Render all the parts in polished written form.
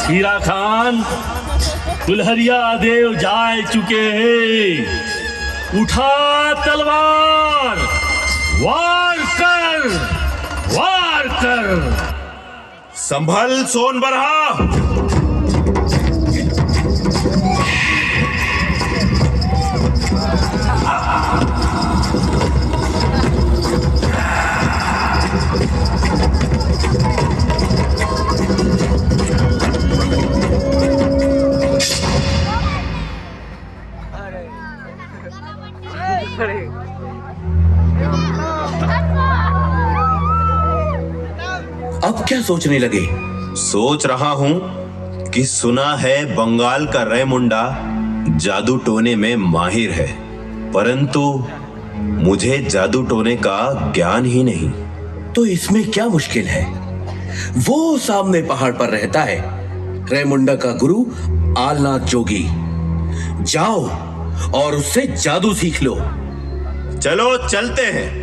हीरा खान, दुल्हरिया देव जाए चुके हैं। उठा तलवार, वार कर, वार कर। संभल सोनबरहा। अब क्या सोचने लगे? सोच रहा हूं कि सुना है बंगाल का रेमुंडा जादू टोने में माहिर है, परंतु मुझे जादू टोने का ज्ञान ही नहीं। तो इसमें क्या मुश्किल है? वो सामने पहाड़ पर रहता है, रेमुंडा का गुरु आलनाथ जोगी। जाओ और उससे जादू सीख लो। चलो चलते हैं।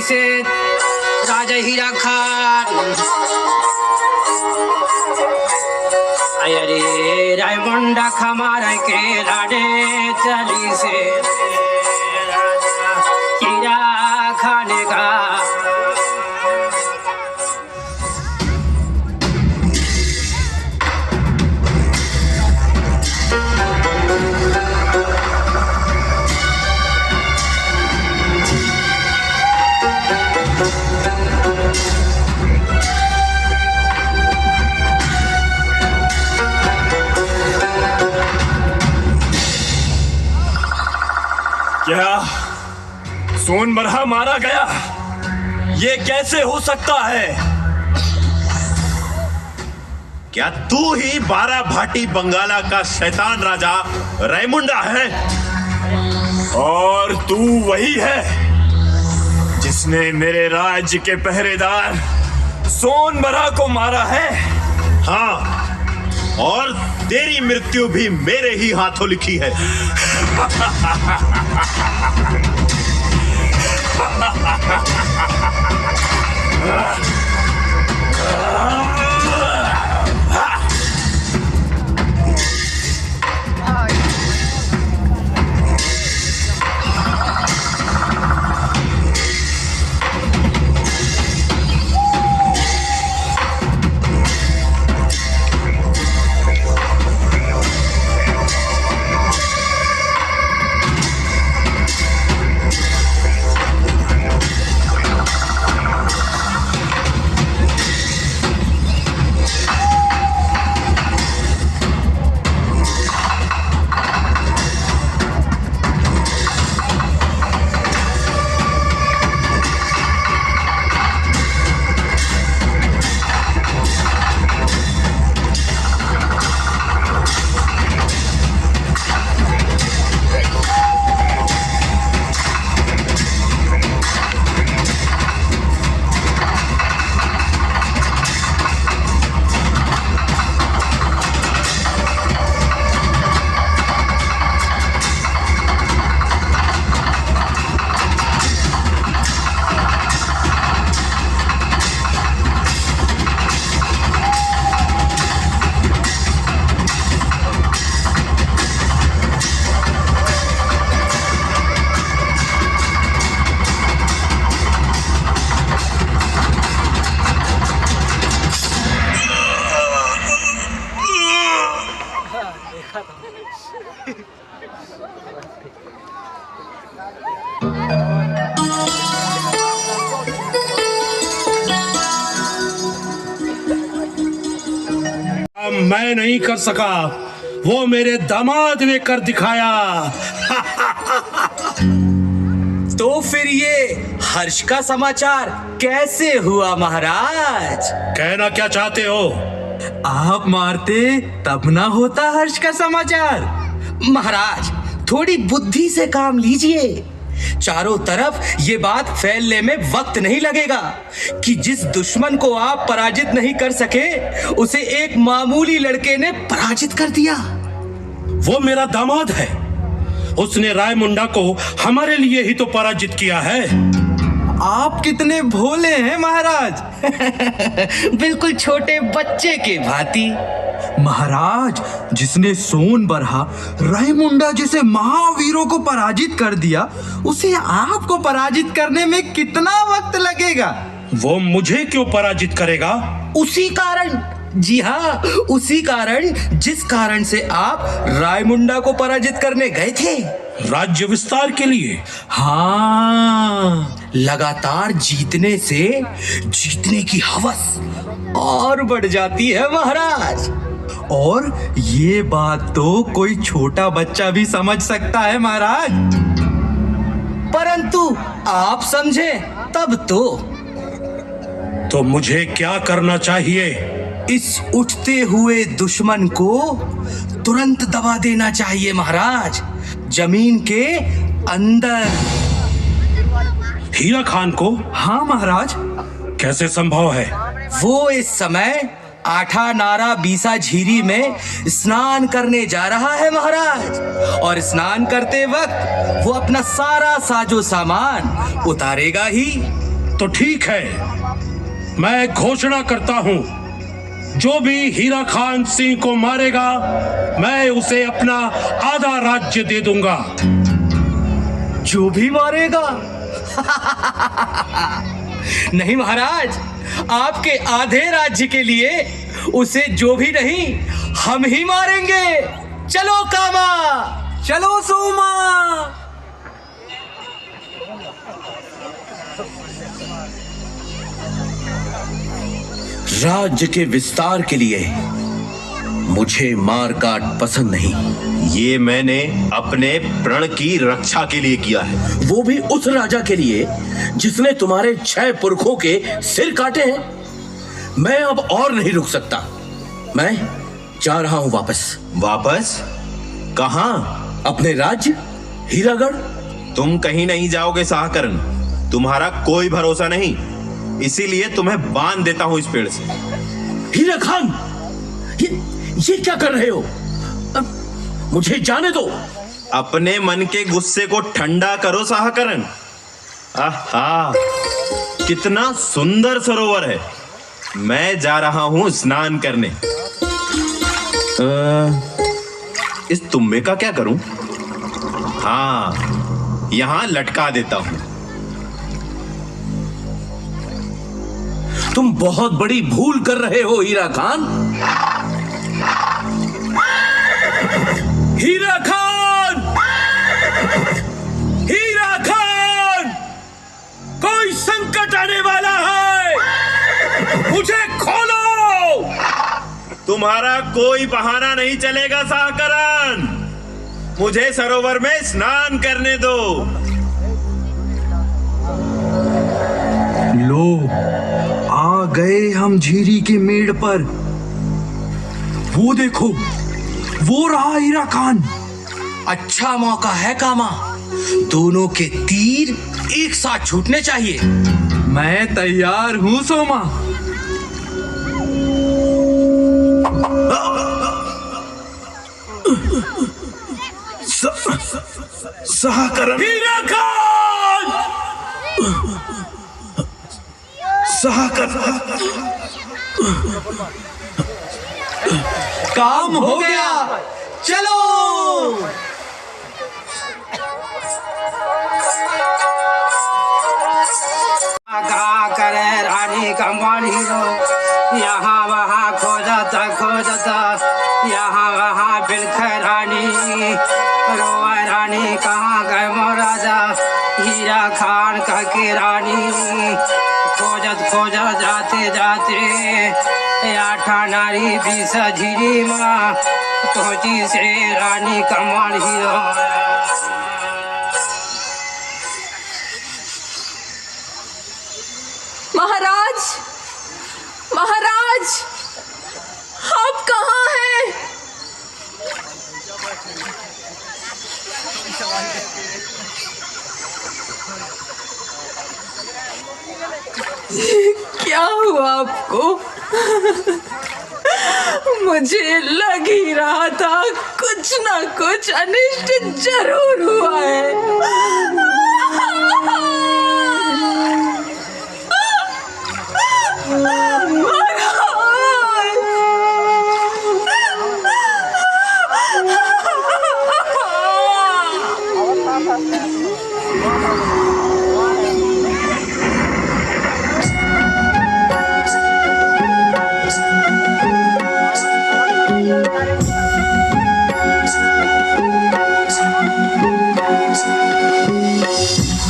से राजा हीरा खान, अरे रायमुंडा खमारा के लाडे चली से राजा हीरा खान का। क्या सोनबरहा मारा गया? ये कैसे हो सकता है? क्या तू ही 12 भाटी बंगाला का शैतान राजा रेमुंडा है? और तू वही है जिसने मेरे राज्य के पहरेदार सोनबरहा को मारा है? हाँ, और तेरी मृत्यु भी मेरे ही हाथों लिखी है। मैं नहीं कर सका, वो मेरे दामाद ने कर दिखाया। तो फिर ये हर्ष का समाचार कैसे हुआ महाराज? कहना क्या चाहते हो? आप मारते तब ना होता हर्ष का समाचार। महाराज थोड़ी बुद्धि से काम लीजिए। चारों तरफ ये बात फैलने में वक्त नहीं लगेगा कि जिस दुश्मन को आप पराजित नहीं कर सके उसे एक मामूली लड़के ने पराजित कर दिया। वो मेरा दामाद है, उसने रायमुंडा को हमारे लिए ही तो पराजित किया है। आप कितने भोले हैं महाराज। बिल्कुल छोटे बच्चे के भांति। महाराज, जिसने सोन बरहा रायमुंडा जैसे महावीरों को पराजित कर दिया, उसे आपको पराजित करने में कितना वक्त लगेगा? वो मुझे क्यों पराजित करेगा? उसी कारण, जी हाँ, उसी कारण जिस कारण से आप रायमुंडा को पराजित करने गए थे। राज्य विस्तार के लिए। हाँ, लगातार जीतने से जीतने की हवस और बढ़ जाती है महाराज। और ये बात तो कोई छोटा बच्चा भी समझ सकता है महाराज। परंतु आप समझे तब तो मुझे क्या करना चाहिए? इस उठते हुए दुश्मन को तुरंत दबा देना चाहिए महाराज, जमीन के अंदर। हीरा खान को? हाँ महाराज। कैसे संभव है? वो इस समय आठा नारा बीसा झीरी में स्नान करने जा रहा है महाराज, और स्नान करते वक्त वो अपना सारा साजो सामान उतारेगा ही। तो ठीक है, मैं घोषणा करता हूँ, जो भी हीरा खान सिंह को मारेगा मैं उसे अपना आधा राज्य दे दूंगा। जो भी मारेगा? नहीं महाराज, आपके आधे राज्य के लिए उसे जो भी नहीं हम ही मारेंगे। चलो कामा, चलो सोमा। राज्य के विस्तार के लिए मुझे मार काट पसंद नहीं। ये मैंने अपने प्रण की रक्षा के लिए किया है। वो भी उस राजा के लिए जिसने तुम्हारे 6 पुरखों के सिर काटे हैं। मैं अब और नहीं रुक सकता, मैं जा रहा हूं वापस। वापस? कहां? अपने राज्य हीरागढ़। तुम कहीं नहीं जाओगे साहकरण, तुम्हारा कोई भरोसा नहीं, इसीलिए तुम्हें बांध देता हूं इस पेड़ से। हीरा खान, ये क्या कर रहे हो? मुझे जाने दो। अपने मन के गुस्से को ठंडा करो साहकरण। आहा, कितना सुंदर सरोवर है। मैं जा रहा हूं स्नान करने। इस तुम्बे का क्या करूं? हाँ, यहां लटका देता हूं। तुम बहुत बड़ी भूल कर रहे हो हीरा खान। हीरा खान! हीरा खान! कोई संकट आने वाला है, मुझे खोलो। तुम्हारा कोई बहाना नहीं चलेगा साहकरण, मुझे सरोवर में स्नान करने दो। लो, आ गए हम झीरी के मेड़ पर। वो देखो, वो रहा हीरा खान। अच्छा मौका है कामा, दोनों के तीर एक साथ छूटने चाहिए। मैं तैयार हूं सोमा। साहकरण, हीरा खान! साहकरण, काम हो गया, चलो। का करे रानी कमानी रो, यहाँ वहाँ खोजता यहाँ वहाँ बिलख रानी रोआ रानी कहाँ गए मोराजा हीरा खान का की रानी खोजत जाते आठा नारी 20 झिरी माँ पहुंची से रानी कमल हीरो। महाराज, महाराज, आप कहाँ हैं? क्या हुआ आपको? मुझे लग ही रहा था कुछ ना कुछ अनिष्ट जरूर हुआ है।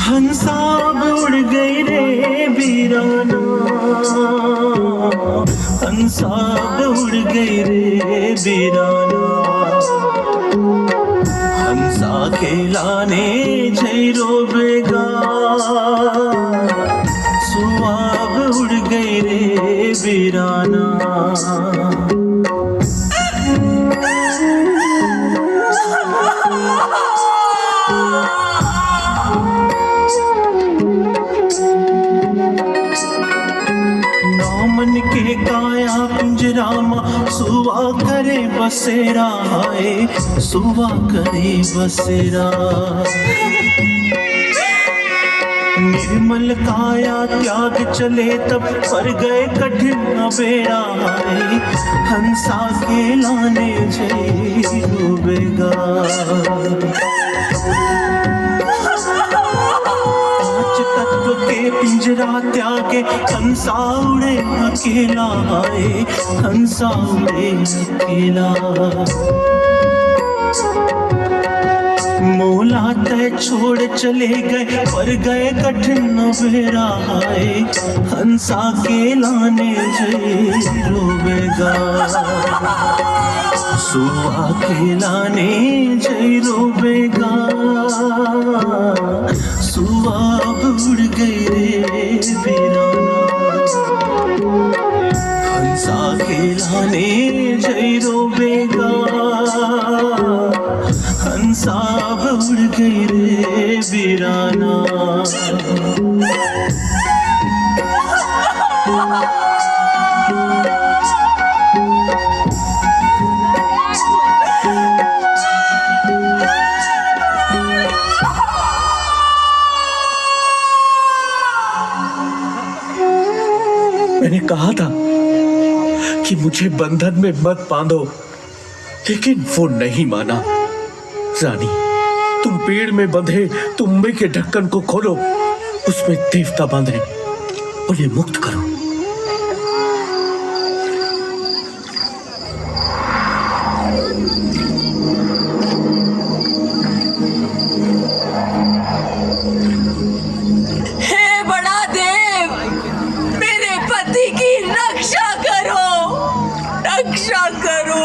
हंसाब उड़ गई रे बीराना, हंसाब उड़ गई रे बीराना, हंसा खेलाने जैरो बेगा, सुआब उड़ गई रे बीराना। मन के काया पिंजरामा सुवा करे बसेरा है, सुवा करे बसेरा। निर्मल काया त्याग चले तब पर गए कठिन बेड़ा है, हंसा के लाने जय डूबेगा। तत्व के पिंजरा त्यागे हंसा उड़े अकेला आए, हंसा उड़े अकेला। मोला तय छोड़ चले गए पर गए कठिन बेरा आए, हंसा के लाने जय रोवेगा, सुवा के लाने जय रोवेगा। सुवा उड़ गई रे बीराना, हंसा के लाने जय रोवेगा, हंसा उड़ गई रे बीराना। मैंने कहा था कि मुझे बंधन में मत बांधो, लेकिन वो नहीं माना। रानी, तुम पेड़ में बंधे तुम्बे के ढक्कन को खोलो, उसमें देवता बांधे, उन्हें मुक्त करो। हे बड़ा देव, मेरे पति की रक्षा करो, रक्षा करो।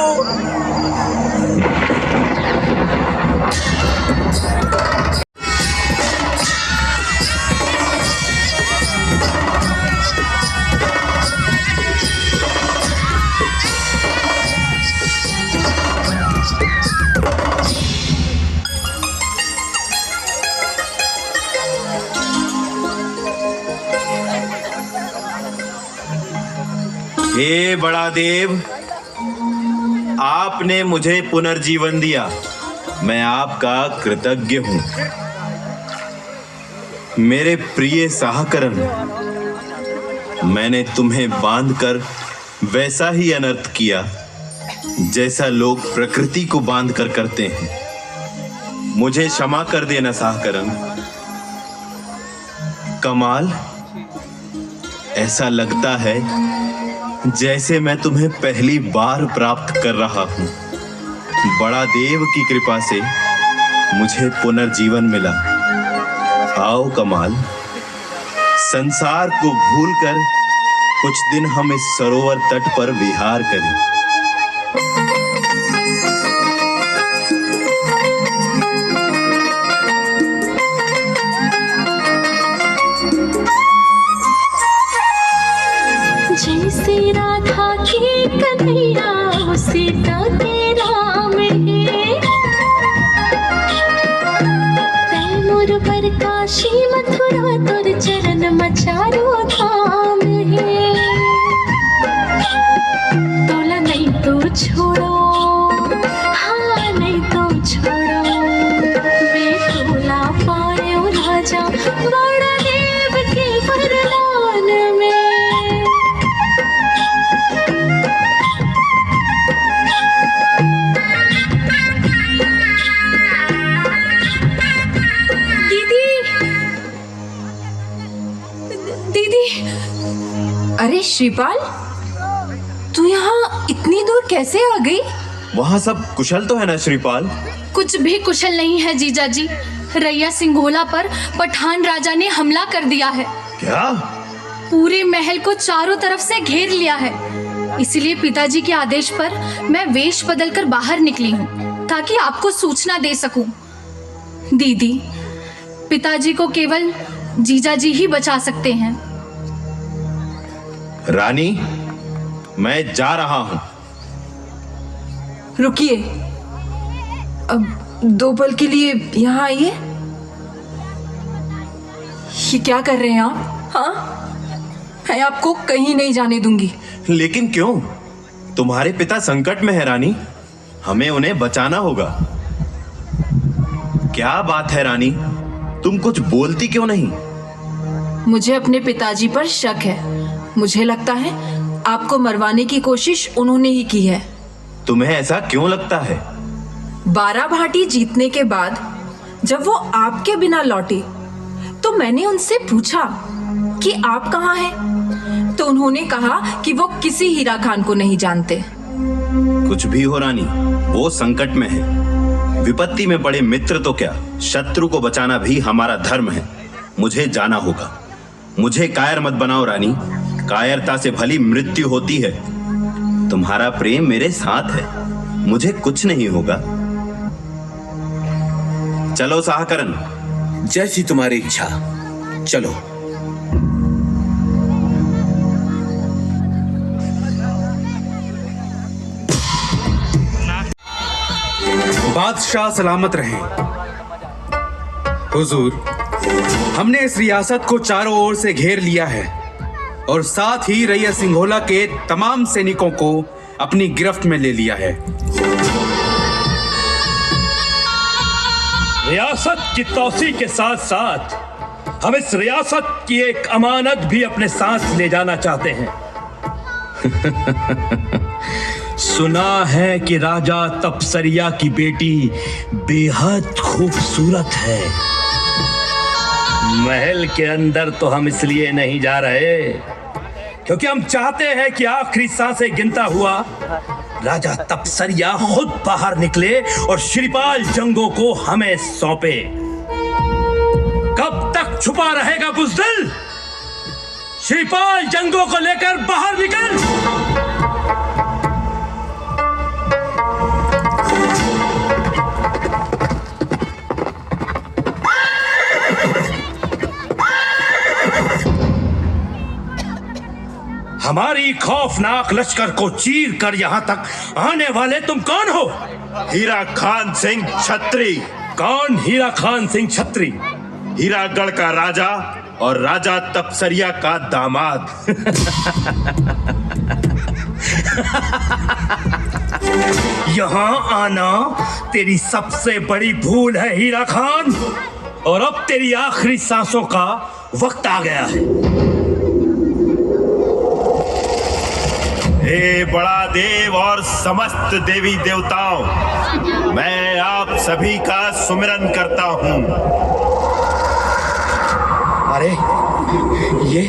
हे बड़ा देव, आपने मुझे पुनर्जीवन दिया, मैं आपका कृतज्ञ हूं। मेरे प्रिय साहकरण, मैंने तुम्हें बांधकर वैसा ही अनर्थ किया जैसा लोग प्रकृति को बांधकर करते हैं। मुझे क्षमा कर देना साहकरण। कमाल, ऐसा लगता है जैसे मैं तुम्हें पहली बार प्राप्त कर रहा हूं। बड़ा देव की कृपा से मुझे पुनर्जीवन मिला। आओ कमाल, संसार को भूलकर कुछ दिन हम इस सरोवर तट पर विहार करें। जैसे राधा की कन्हैया सीता के राम है, तैमूर पर काशी मथुरा तुर चरण मचारो धाम है। तोला नहीं तो छोड़ो, हाँ नहीं तो छोड़ो, बेटोला पायो राजा बड़ा देव के वरदान में। अरे श्रीपाल, तू यहाँ इतनी दूर कैसे आ गई? वहाँ सब कुशल तो है ना श्रीपाल? कुछ भी कुशल नहीं है जीजा जी। रैया सिंघोला पर पठान राजा ने हमला कर दिया है। क्या? पूरे महल को चारों तरफ से घेर लिया है। इसलिए पिताजी के आदेश पर मैं वेश बदलकर बाहर निकली हूँ ताकि आपको सूचना दे सकूं। दीदी, पिताजी को केवल जीजा जी ही बचा सकते हैं। रानी, मैं जा रहा हूं। रुकिए, अब 2 पल के लिए यहाँ आइए। ये क्या कर रहे हैं आप? हाँ, मैं आपको कहीं नहीं जाने दूंगी। लेकिन क्यों? तुम्हारे पिता संकट में है रानी, हमें उन्हें बचाना होगा। क्या बात है रानी, तुम कुछ बोलती क्यों नहीं? मुझे अपने पिताजी पर शक है। मुझे लगता है आपको मरवाने की कोशिश उन्होंने ही की है। तुम्हें ऐसा क्यों लगता है? 12 भाटी जीतने के बाद जब वो आपके बिना लौटे तो मैंने उनसे पूछा कि आप कहाँ हैं, तो उन्होंने कहा कि वो किसी हीरा खान को नहीं जानते। कुछ भी हो रानी, वो संकट में है। विपत्ति में बड़े मित्र तो क्या, शत्रु को बचाना भी हमारा धर्म है। मुझे जाना होगा। मुझे कायर मत बनाओ रानी, कायरता से भली मृत्यु होती है। तुम्हारा प्रेम मेरे साथ है, मुझे कुछ नहीं होगा। चलो साहकरण। जैसी तुम्हारी इच्छा, चलो। बादशाह सलामत रहें। हुजूर, हमने इस रियासत को चारों ओर से घेर लिया है और साथ ही रैया सिंघोला के तमाम सैनिकों को अपनी गिरफ्त में ले लिया है। रियासत की तौसी के साथ साथ हम इस रियासत की एक अमानत भी अपने साथ ले जाना चाहते हैं। सुना है कि राजा तपसरिया की बेटी बेहद खूबसूरत है। महल के अंदर तो हम इसलिए नहीं जा रहे क्योंकि हम चाहते हैं कि आखिरी सांसें गिनता हुआ राजा तपसरिया खुद बाहर निकले और श्रीपाल जंगों को हमें सौंपे। कब तक छुपा रहेगा बुज़दिल? श्रीपाल जंगों को लेकर बाहर निकल। हमारी खौफनाक लश्कर को चीर कर यहाँ तक आने वाले तुम कौन हो? हीरा खान सिंह छत्री। कौन हीरा खान सिंह छत्री? हीरागढ़ का राजा और राजा तपसरिया का दामाद। यहाँ आना तेरी सबसे बड़ी भूल है हीरा खान, और अब तेरी आखिरी सांसों का वक्त आ गया है। हे बड़ा देव और समस्त देवी देवताओं, मैं आप सभी का सुमिरन करता हूँ। अरे ये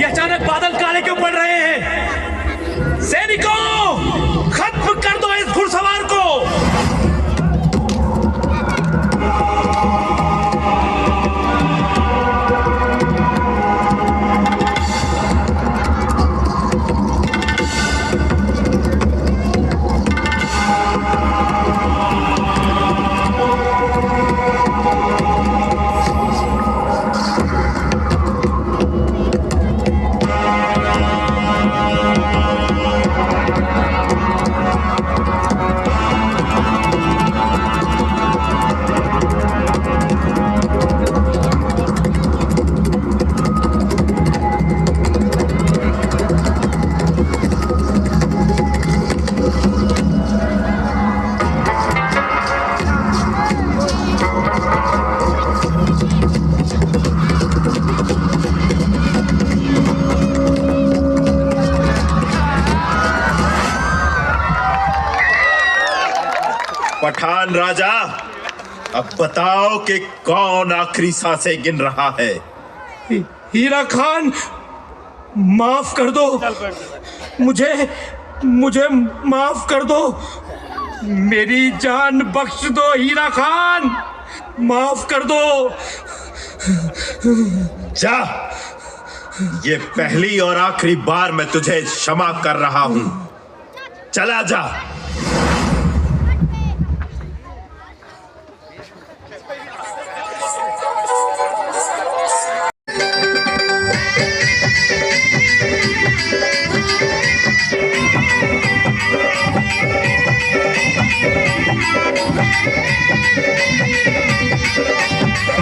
अचानक बादल काले क्यों पड़ रहे हैं? सैनिकों, खत्म कर दो इस घुड़सवार को। पठान राजा, अब बताओ कि कौन आखिरी सांसें गिन रहा है। हीरा खान, माफ कर दो मुझे माफ कर दो, मेरी जान बख्श दो हीरा खान, माफ कर दो। जा, ये पहली और आखिरी बार मैं तुझे क्षमा कर रहा हूं, चला जा।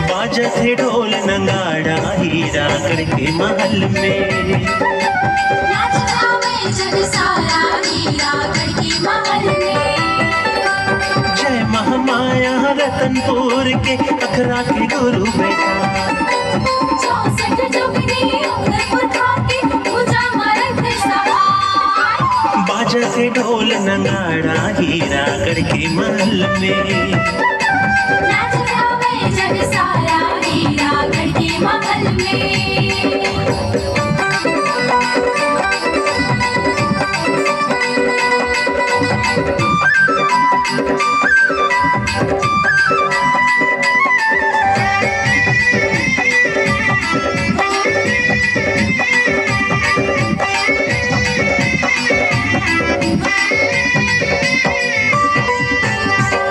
बाजा थे ढोल नगाड़ा हीरागढ़ के महल में, नाच गावे जग सारा हीरागढ़ के महल में। जय महामाया रतनपुर के अखरा के गुरु बेटा, 64 जोगनी उंगल पर खाके पूजा मरद सहाय। बाजा थे ढोल नगाड़ा हीरागढ़ के महल में, नाच गावे जग सारा हीरागढ़ के महल में।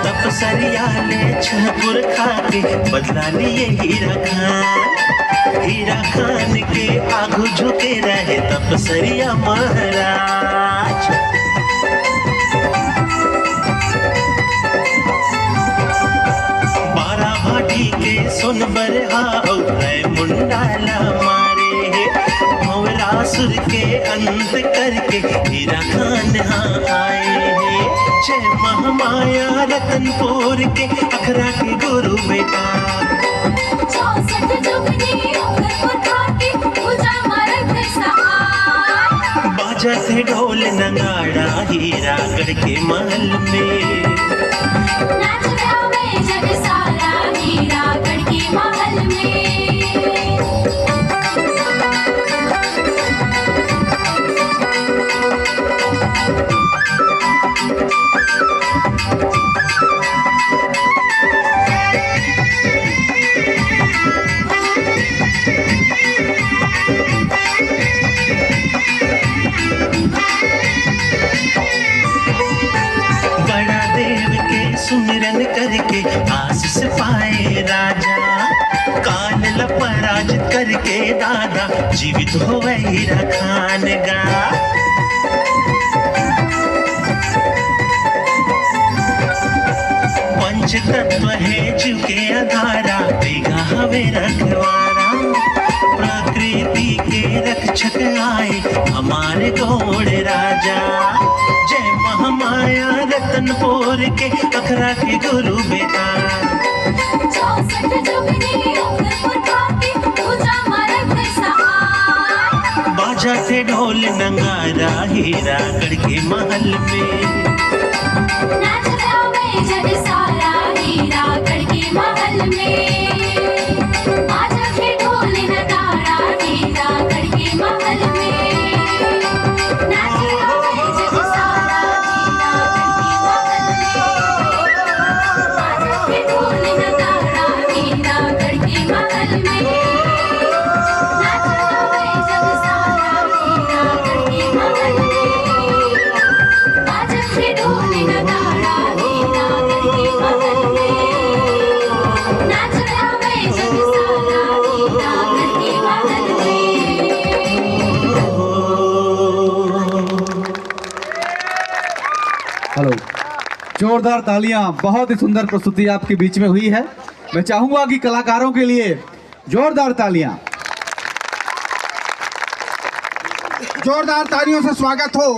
तपसरिया ले छहपुर खाके बदला लिए हीरा खान, हीरा खान के आगू झुके रहे तपसरिया महाराज। बारा भाटी के सुन बरहा मुंडाला मारे, भंवरासुर के अंत करके हीरा खान हाँ आए हैं। जय महामाया रतनपुर के अखरा के गुरु बेटा, 64 जोगनी उंगल पर खाके पूजा मरद सहाय। बाजा थे ढोल नगाड़ा हीरागढ़ के महल में, नाच गावे जग सारा हीरागढ़ के महल में। बड़ा देव के सुमिरन करके आशीष पाए राजा, काल पराजित करके दादा जीवित हो हीरा खान गा। पंच तत्व है जीव के आधारा, बेगा हवे रखवारा, प्रकृति के रक्षक आए हमारे गौड़ राजा। जय महामाया रतनपुर के अखरा के गुरु बेटा, 64 जोगनी उंगल पर खाके पूजा मरद सहाय। बाजा थे ढोल नगाड़ा हीरागढ़ के महल में, नाच गावे जग सारा हीरागढ़ के महल में। बाजा थे ढोल नगाड़ा हीरागढ़ के महल में, नाच गावे जग सारा हीरागढ़ के महल में। बाजा थे ढोल नगाड़ा हीरागढ़ के महल में, नाच गावे जग सारा हीरागढ़ के महल में। बाजा थे ढोल नगाड़ा हीरागढ़ के महल में, नाच गावे जग सारा हीरागढ़ के महल में। हेलो, जोरदार तालियां। बहुत ही सुंदर प्रस्तुति आपके बीच में हुई है। मैं चाहूंगा कि कलाकारों के लिए जोरदार तालियां। जोरदार तालियों से स्वागत हो